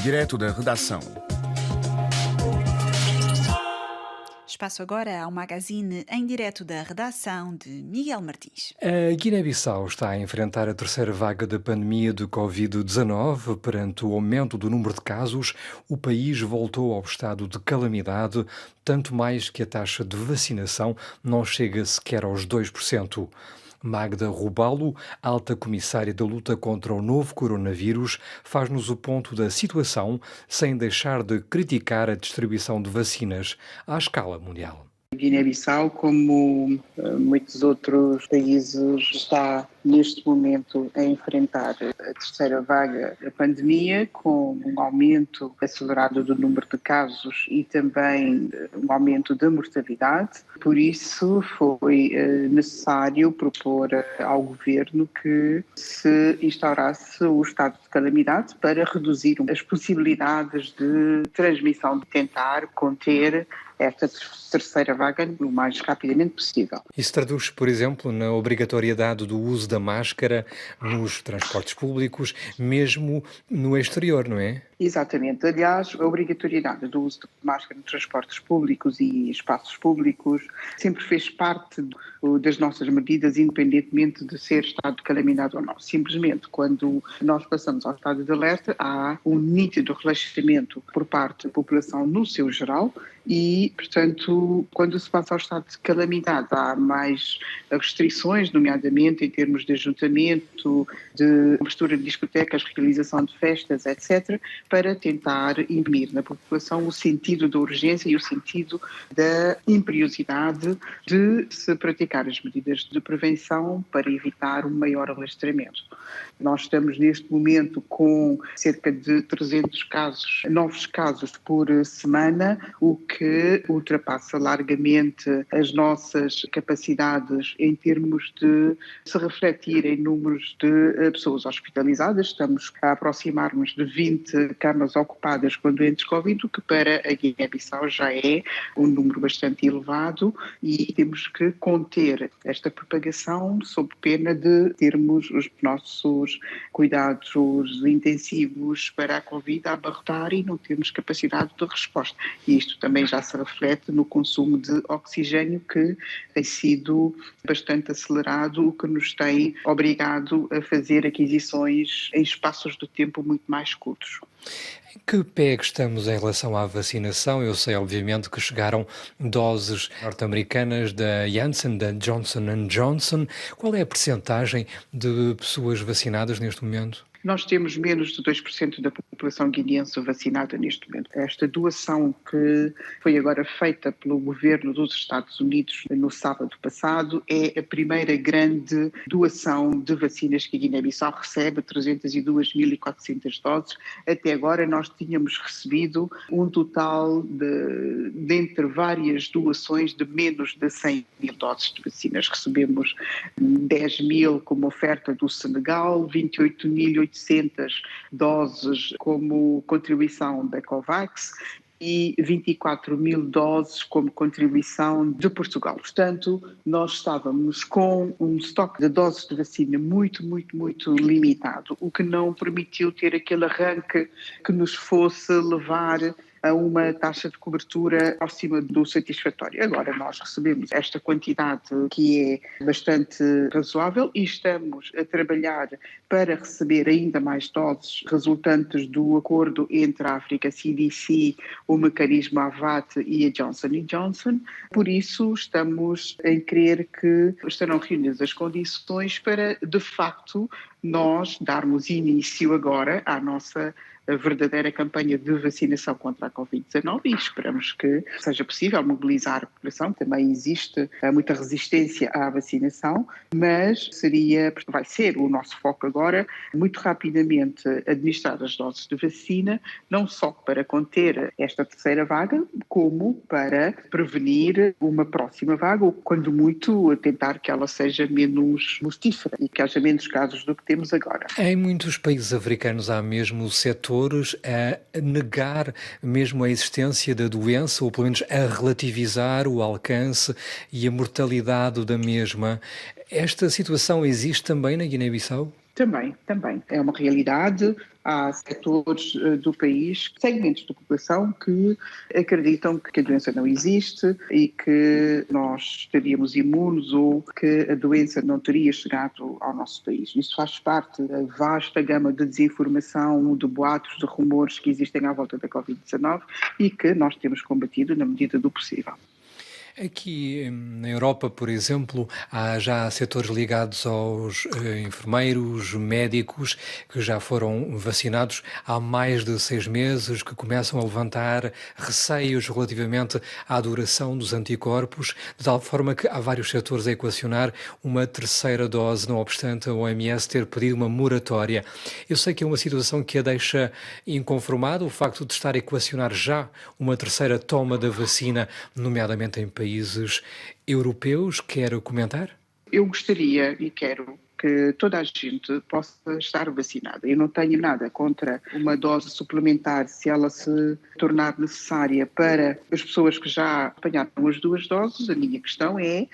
Direto da redação. Espaço agora ao magazine em direto da redação de Miguel Martins. A Guiné-Bissau está a enfrentar a terceira vaga da pandemia de Covid-19. Perante o aumento do número de casos, o país voltou ao estado de calamidade, tanto mais que a taxa de vacinação não chega sequer aos 2%. Magda Rubalo, alta comissária da luta contra o novo coronavírus, faz-nos o ponto da situação, sem deixar de criticar a distribuição de vacinas à escala mundial. Guiné-Bissau, como muitos outros países, está neste momento a enfrentar a terceira vaga da pandemia, com um aumento acelerado do número de casos e também um aumento da mortalidade. Por isso, foi necessário propor ao governo que se instaurasse o estado de calamidade para reduzir as possibilidades de transmissão, de tentar conter esta terceira vaga o mais rapidamente possível. Isso traduz, por exemplo, na obrigatoriedade do uso da máscara nos transportes públicos, mesmo no exterior, não é? Exatamente. Aliás, a obrigatoriedade do uso de máscara nos transportes públicos e espaços públicos sempre fez parte das nossas medidas, independentemente de ser estado de calamidade ou não. Simplesmente, quando nós passamos ao estado de alerta, há um nítido relaxamento por parte da população no seu geral e, portanto, quando se passa ao estado de calamidade, há mais restrições, nomeadamente em termos de ajuntamento, de abertura de discotecas, realização de festas, etc., para tentar imprimir na população o sentido da urgência e o sentido da imperiosidade de se praticar as medidas de prevenção para evitar um maior alastramento. Nós estamos neste momento com cerca de 300 casos, novos casos por semana, o que ultrapassa largamente as nossas capacidades em termos de se refletir em números de pessoas hospitalizadas. Estamos a aproximar-nos de 20 camas ocupadas com doentes Covid, o que para a Guiné-Bissau já é um número bastante elevado e temos que conter esta propagação sob pena de termos os nossos cuidados intensivos para a Covid a abarrotar e não temos capacidade de resposta. E isto também já se reflete no consumo de oxigênio, que tem sido bastante acelerado, o que nos tem obrigado a fazer aquisições em espaços de tempo muito mais curtos. Em que pé é que estamos em relação à vacinação? Eu sei, obviamente, que chegaram doses norte-americanas da Janssen, da Johnson & Johnson. Qual é a percentagem de pessoas vacinadas neste momento? Nós temos menos de 2% da população guineense vacinada neste momento. Esta doação que foi agora feita pelo governo dos Estados Unidos no sábado passado é a primeira grande doação de vacinas que a Guiné-Bissau recebe, 302.400 doses. Até agora nós tínhamos recebido um total de entre várias doações de menos de 100.000 doses de vacinas. Recebemos 10.000 como oferta do Senegal, 28.800 doses como contribuição da COVAX e 24.000 doses como contribuição de Portugal. Portanto, nós estávamos com um estoque de doses de vacina muito limitado, o que não permitiu ter aquele arranque que nos fosse levar a uma taxa de cobertura acima do satisfatório. Agora nós recebemos esta quantidade que é bastante razoável e estamos a trabalhar para receber ainda mais doses resultantes do acordo entre a África CDC, o mecanismo AVAT e a Johnson & Johnson. Por isso estamos em crer que estarão reunidas as condições para, de facto, nós darmos início agora à nossa a verdadeira campanha de vacinação contra a Covid-19 e esperamos que seja possível mobilizar a população. Também existe muita resistência à vacinação, mas vai ser o nosso foco agora, muito rapidamente administrar as doses de vacina, não só para conter esta terceira vaga, como para prevenir uma próxima vaga, ou quando muito, tentar que ela seja menos mortífera e que haja menos casos do que temos agora. Em muitos países africanos há mesmo setores a negar mesmo a existência da doença, ou pelo menos a relativizar o alcance e a mortalidade da mesma. Esta situação existe também na Guiné-Bissau? Também. É uma realidade. há setores do país, segmentos da população que acreditam que a doença não existe e que nós estaríamos imunes ou que a doença não teria chegado ao nosso país. Isso faz parte da vasta gama de desinformação, de boatos, de rumores que existem à volta da Covid-19 e que nós temos combatido na medida do possível. Aqui na Europa, por exemplo, há já setores ligados aos enfermeiros, médicos, que já foram vacinados há mais de 6 meses, que começam a levantar receios relativamente à duração dos anticorpos, de tal forma que há vários setores a equacionar uma terceira dose, não obstante a OMS ter pedido uma moratória. Eu sei que é uma situação que a deixa inconformada, o facto de estar a equacionar já uma terceira toma da vacina, nomeadamente em países europeus. Quero comentar? Eu gostaria e quero que toda a gente possa estar vacinada. Eu não tenho nada contra uma dose suplementar se ela se tornar necessária para as pessoas que já apanharam as 2 doses. A minha questão é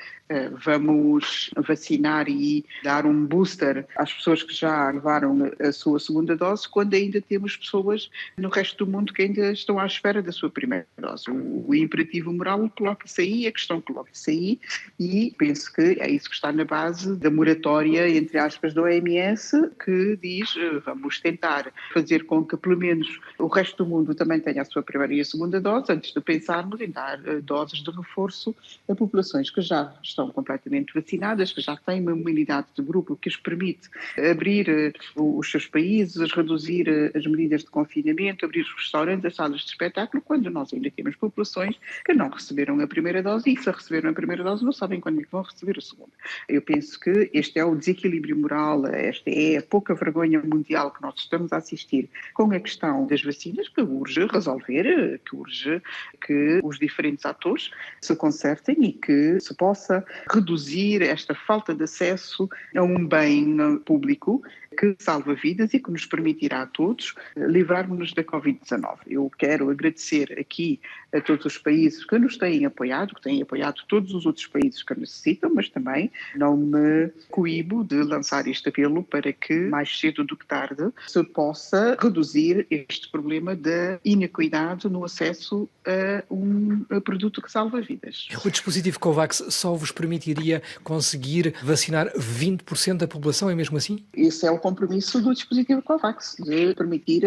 vamos vacinar e dar um booster às pessoas que já levaram a sua segunda dose, quando ainda temos pessoas no resto do mundo que ainda estão à espera da sua primeira dose. O imperativo moral coloca-se aí, a questão coloca-se aí, e penso que é isso que está na base da moratória, entre aspas, da OMS, que diz vamos tentar fazer com que pelo menos o resto do mundo também tenha a sua primeira e a segunda dose, antes de pensarmos em dar doses de reforço a populações que já estão completamente vacinadas, que já têm uma imunidade de grupo que os permite abrir os seus países, reduzir as medidas de confinamento, abrir os restaurantes, as salas de espetáculo, quando nós ainda temos populações que não receberam a primeira dose e, se receberam a primeira dose, não sabem quando é que vão receber a segunda. Eu penso que este é o desequilíbrio moral, esta é a pouca vergonha mundial que nós estamos a assistir com a questão das vacinas, que urge resolver, que urge que os diferentes atores se concertem e que se possa reduzir esta falta de acesso a um bem público que salva vidas e que nos permitirá a todos livrarmos-nos da Covid-19. Eu quero agradecer aqui a todos os países que nos têm apoiado, que têm apoiado todos os outros países que necessitam, mas também não me coíbo de lançar este apelo para que, mais cedo do que tarde, se possa reduzir este problema da inequidade no acesso a um produto que salva vidas. O dispositivo COVAX só vos permitiria conseguir vacinar 20% da população, é mesmo assim? Esse é o compromisso do dispositivo COVAX, de permitir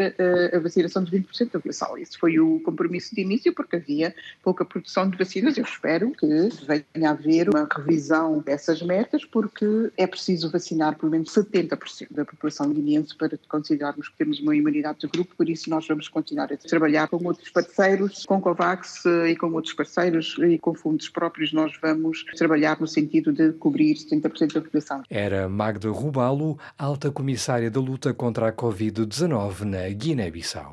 a vacinação de 20% da população. Esse foi o compromisso de início, porque havia pouca produção de vacinas. Eu espero que venha a haver uma revisão dessas metas, porque é preciso vacinar pelo menos 70% da população guineense para considerarmos que temos uma imunidade de grupo. Por isso nós vamos continuar a trabalhar com outros parceiros, com COVAX e com outros parceiros e com fundos próprios. Nós vamos trabalhar no sentido de cobrir 70% da população. Era Magda Rubalo, alta comissária da luta contra a Covid-19 na Guiné-Bissau.